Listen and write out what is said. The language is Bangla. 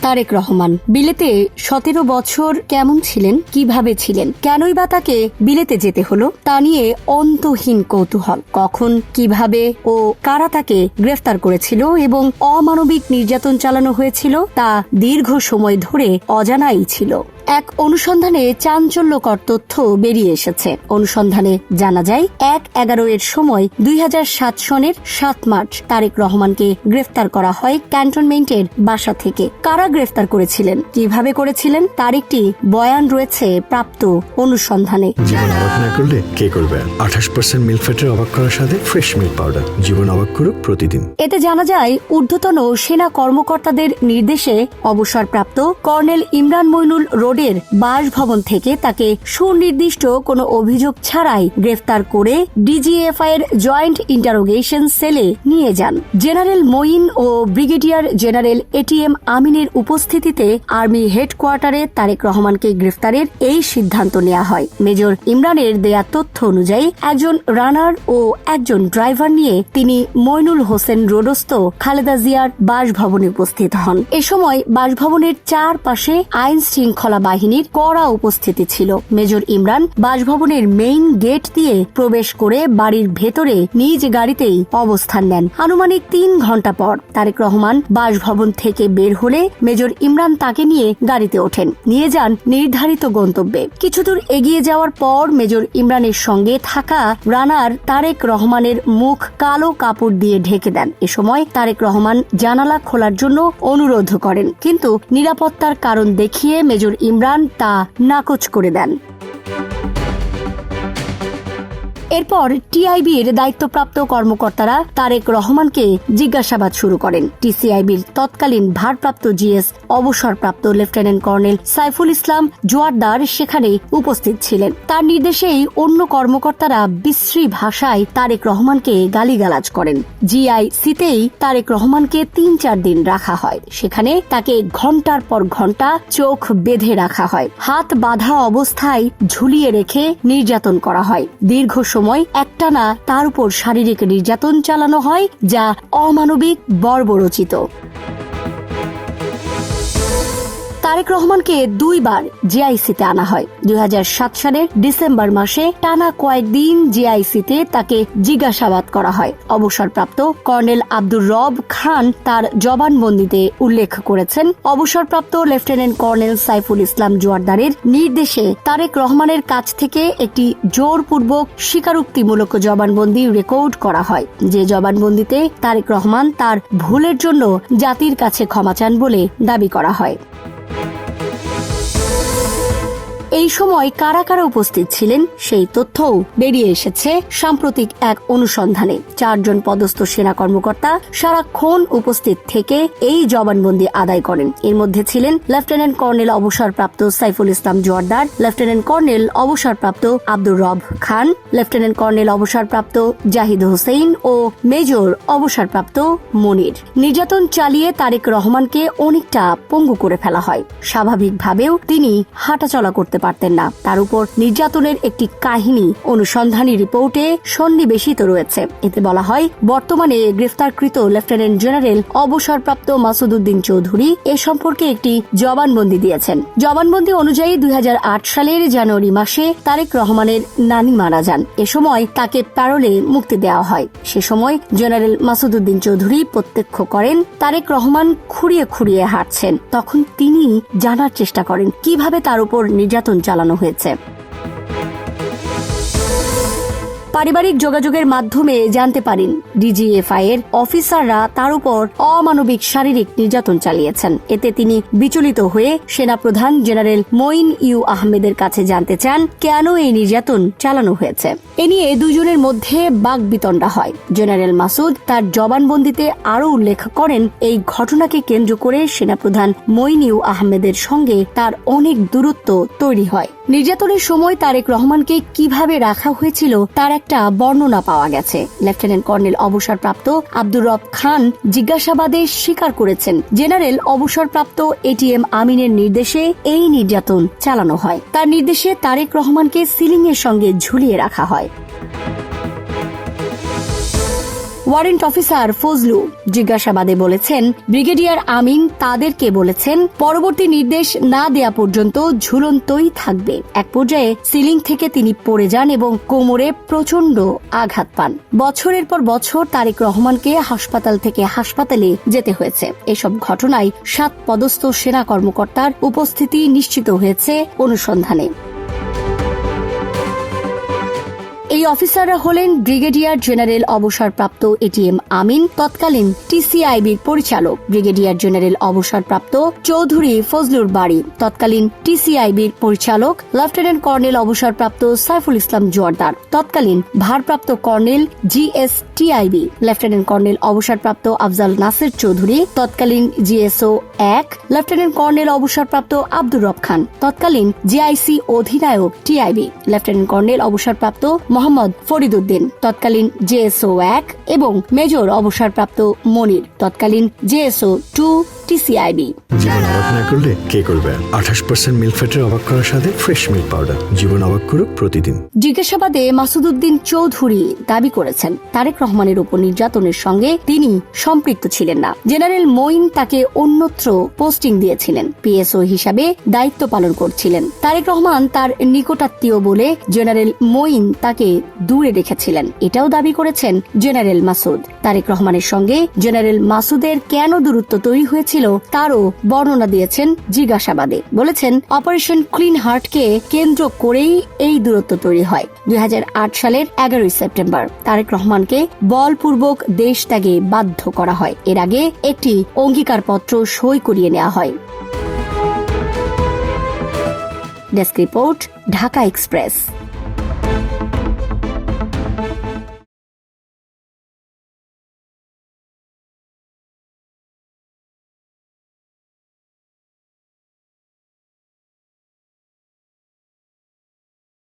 তারেক রহমান বিলেতে 17 বছর কেমন ছিলেন, কিভাবে ছিলেন, কেনই বা তাকে বিলেতে যেতে হলো তা নিয়ে অন্তহীন কৌতূহল। কখন, কিভাবে ও কারা তাকে গ্রেফতার করেছিল এবং অমানবিক নির্যাতন চালানো হয়েছিল তা দীর্ঘ সময় ধরে অজানাই ছিল। এক অনুসন্ধানে চাঞ্চল্যকর তথ্য বেরিয়ে এসেছে। অনুসন্ধানে জানা যায় 1/11 এর সময় 2007 সনের 7 মার্চ তারেক রহমানকে গ্রেফতার করা হয় ক্যান্টনমেন্টের বাসা থেকে। কারা গ্রেফতার করেছিলেন, কিভাবে করেছিলেন তার একটি বয়ান রয়েছে প্রাপ্ত অনুসন্ধানে। জীবন অবাক না করলে কে করবে? 28% মিল্ক ফ্যাটের অবাক করার সাথে ফ্রেশ মিল্ক পাউডার। জীবন অবাক করুক প্রতিদিন। এতে জানা যায় ঊর্ধ্বতন সেনা কর্মকর্তাদের নির্দেশে অবসরপ্রাপ্ত কর্নেল ইমরান মইনুল রোডের বাসভবন থেকে তাকে সুনির্দিষ্ট কোনো অভিযোগ ছাড়াই গ্রেফতার করে ডিজিএফআই এর জয়েন্ট ইন্টারোগেশন সেলে নিয়ে যান। জেনারেল মঈন ও ব্রিগেডিয়ার জেনারেল এটিএম আমিনের উপস্থিতিতে আর্মি হেডকোয়ার্টারে তারেক রহমানকে গ্রেফতারের এই সিদ্ধান্ত নেওয়া হয়। মেজর ইমরানের দেয়া তথ্য অনুযায়ী একজন রানার ও একজন ড্রাইভার নিয়ে তিনি মইনুল হোসেন রোডস্থ খালেদা জিয়ার বাসভবনে উপস্থিত হন। এ সময় বাসভবনের চারপাশে আইন শৃঙ্খলা বাহিনীর কড়া উপস্থিতি ছিল। মেজর ইমরান বাসভবনের মেইন গেট দিয়ে প্রবেশ করে বাড়ির ভেতরে নিজ গাড়িতেই অবস্থান নেন। আনুমানিক 3 ঘন্টা পর তারেক রহমান বাসভবন থেকে বের হলে মেজর ইমরান তাকে নিয়ে গাড়িতে ওঠেন, নিয়ে যান নির্ধারিত গন্তব্যে। কিছুদূর এগিয়ে যাওয়ার পর মেজর ইমরানের সঙ্গে থাকা রানার তারেক রহমানের মুখ কালো কাপড় দিয়ে ঢেকে দেন। এ সময় তারেক রহমান জানালা খোলার জন্য অনুরোধ করেন, কিন্তু নিরাপত্তার কারণ দেখিয়ে মেজর ইমরান তা নাকচ করে দেন। এরপর টিআইবির দায়িত্বপ্রাপ্ত কর্মকর্তারা তারেক রহমানকে জিজ্ঞাসাবাদ শুরু করেন। টিসিআইবির তৎকালীন ভারপ্রাপ্ত জিএস অবসরপ্রাপ্ত লেফটেন্যান্ট কর্নেল সাইফুল ইসলাম জোয়ারদার সেখানে উপস্থিত ছিলেন। তার নির্দেশেই অন্য কর্মকর্তারা বিশ্রী ভাষায় তারেক রহমানকে গালিগালাজ করেন। জিআইসিতেই তারেক রহমানকে 3-4 দিন রাখা হয়। সেখানে তাকে ঘণ্টার পর ঘণ্টা চোখ বেঁধে রাখা হয়, হাত বাঁধা অবস্থায় ঝুলিয়ে রেখে নির্যাতন করা হয়। দীর্ঘ সময় একটানা তার উপর শারীরিক নির্যাতন চালানো হয়, যা অমানবিক, বর্বরচিত। তারেক রহমানকে 2 বার জিআইসিতে আনা হয়। 2007 সালের ডিসেম্বর মাসে টানা কয়েকদিন জিআইসিতে তাকে জিজ্ঞাসাবাদ করা হয়। অবসরপ্রাপ্ত কর্নেল আব্দুর রব খান তার জবানবন্দিতে উল্লেখ করেছেন, অবসরপ্রাপ্ত লেফটেন্যান্ট কর্নেল সাইফুল ইসলাম জোয়ারদারের নির্দেশে তারেক রহমানের কাছ থেকে একটি জোরপূর্বক স্বীকারোক্তিমূলক জবানবন্দি রেকর্ড করা হয়, যে জবানবন্দিতে তারেক রহমান তার ভুলের জন্য জাতির কাছে ক্ষমা চান বলে দাবি করা হয়। এই সময় কারা কারা উপস্থিত ছিলেন সেই তথ্যও বেরিয়ে এসেছে সাম্প্রতিক এক অনুসন্ধানে। 4 জন পদস্থ সেনা কর্মকর্তা সারাক্ষণ উপস্থিত থেকে এই জবানবন্দি আদায় করেন। এর মধ্যে ছিলেন লেফটেন্যান্ট কর্নেল অবসরপ্রাপ্ত সাইফুল ইসলাম জোয়ারদার, লেফটেন্যান্ট কর্নেল অবসরপ্রাপ্ত আব্দুর রব খান, লেফটেন্যান্ট কর্নেল অবসরপ্রাপ্ত জাহিদ হোসেন ও মেজর অবসরপ্রাপ্ত মনির। নির্যাতন চালিয়ে তারেক রহমানকে অনেকটা পঙ্গু করে ফেলা হয়। স্বাভাবিকভাবেও তিনি হাঁটাচলা করতে পারতেন না। তার উপর নির্যাতনের একটি কাহিনী অনুসন্ধানী রিপোর্টে সন্নিবেশিত রয়েছে। এতে বলা হয়, বর্তমানে গ্রেফতারকৃত লেফটেন্যান্ট জেনারেল অবসরপ্রাপ্ত মাসুদ উদ্দিন চৌধুরী এ সম্পর্কে একটি জবানবন্দি দিয়েছেন। জবানবন্দি অনুযায়ী 2008 সালের জানুয়ারি মাসে তারেক রহমানের নানি মারা যান। এ সময় তাকে প্যারোলে মুক্তি দেওয়া হয়। সে সময় জেনারেল মাসুদ উদ্দিন চৌধুরী প্রত্যক্ষ করেন তারেক রহমান খুঁড়িয়ে খুঁড়িয়ে হাঁটছেন। তখন তিনি জানার চেষ্টা করেন কিভাবে তার উপর নির্যাতন চালানো হয়েছে। পারিবারিক যোগাযোগের মাধ্যমে জানতে পারেন ডিজিএফআই এর অফিসাররা তার উপর অমানবিক শারীরিক নির্যাতন চালিয়েছেন। এতে তিনি বিচলিত হয়ে সেনাপ্রধান জেনারেল মঈন ইউ আহমেদের কাছে জানতে চান কেন এই নির্যাতন চালানো হয়েছে। এ নিয়ে দুজনের মধ্যে বাকবিতণ্ডা হয়। জেনারেল মাসুদ তার জবানবন্দিতে আরও উল্লেখ করেন, এই ঘটনাকে কেন্দ্র করে সেনাপ্রধান মঈন ইউ আহমেদের সঙ্গে তার অনেক দূরত্ব তৈরি হয়। নির্যাতনের সময় তারেক রহমানকে কিভাবে রাখা হয়েছিল তার একটা বর্ণনা পাওয়া গেছে। লেফটেন্যান্ট কর্নেল অবসরপ্রাপ্ত আব্দুর রব খান জিজ্ঞাসাবাদে স্বীকার করেছেন, জেনারেল অবসরপ্রাপ্ত এটিএম আমিনের নির্দেশে এই নির্যাতন চালানো হয়। তার নির্দেশে তারেক রহমানকে সিলিং এর সঙ্গে ঝুলিয়ে রাখা হয়। ওয়ারেন্ট অফিসার ফজলু জিজ্ঞাসাবাদে বলেছেন, ব্রিগেডিয়ার আমিন তাদেরকে বলেছেন পরবর্তী নির্দেশ না দেয়া পর্যন্ত ঝুলন্তই থাকবে। এক পর্যায়ে সিলিং থেকে তিনি পড়ে যান এবং কোমরে প্রচন্ড আঘাত পান। বছরের পর বছর তারেক রহমানকে হাসপাতাল থেকে হাসপাতালে যেতে হয়েছে। এসব ঘটনায় 7 পদস্থ সেনা কর্মকর্তার উপস্থিতি নিশ্চিত হয়েছে অনুসন্ধানে। এই অফিসাররা হলেন ব্রিগেডিয়ার জেনারেল অবসরপ্রাপ্ত এটিএম আমিন, তৎকালীন টিসিআইবির পরিচালক; ব্রিগেডিয়ার জেনারেল অবসরপ্রাপ্ত চৌধুরী ফজলুর বাড়ি, তৎকালীন টিসিআইবির পরিচালক; লেফটেন্যান্ট কর্নেল অবসরপ্রাপ্ত সাইফুল ইসলাম জোয়ারদার, তৎকালীন ভারপ্রাপ্ত কর্নেল জিএসটিআইবি; লেফটেন্যান্ট কর্নেল অবসরপ্রাপ্ত আফজাল নাসির চৌধুরী, তৎকালীন জিএসও 1; লেফটেন্যান্ট কর্নেল অবসরপ্রাপ্ত আব্দুর রব খান, তৎকালীন জিআইসি অধিনায়ক টিআইবি; লেফটেন্যান্ট কর্নেল অবসরপ্রাপ্ত মোহাম্মদ ফরিদ উদ্দিন, তৎকালীন জেএসও 1; এবং মেজর অবসরপ্রাপ্ত মনির, তৎকালীন জেএসও 2 টিসিআইবি। জীবন অবাক না করলে কে করবে? 28% মিল্ক ফ্যাটের অবাক করার সাথে ফ্রেশ মিল্ক পাউডার। জীবন অবাক করুক প্রতিদিন। জিজ্ঞাসাবাদে মাসুদউদ্দিন চৌধুরী দাবি করেছেন, তারেক রহমানের উপর নির্যাতনের সঙ্গে তিনি সম্পৃক্ত ছিলেন না। জেনারেল মঈন তাকে অন্যত্র পোস্টিং দিয়েছিলেন, পিএসও হিসাবে দায়িত্ব পালন করছিলেন। তারেক রহমান তার নিকটাত্মীয় বলে জেনারেল মঈন তাকে দূরে রেখেছিলেন, এটাও দাবি করেছেন জেনারেল মাসুদ। তারেক রহমানের সঙ্গে জেনারেল মাসুদের কেন দূরত্ব তৈরি হয়েছিল তারও বর্ণনা দিয়েছেন জিজ্ঞাসাবাদে। বলেছেন, অপারেশন ক্লিন হার্টকে কেন্দ্র করেই এই দূরত্ব তৈরি হয়। 2008 সালের 11 সেপ্টেম্বর তারেক রহমানকে বলপূর্বক দেশ ত্যাগে বাধ্য করা হয়। এর আগে একটি অঙ্গীকারপত্র সই করিয়ে নেওয়া হয়। Desk report, Dhaka express.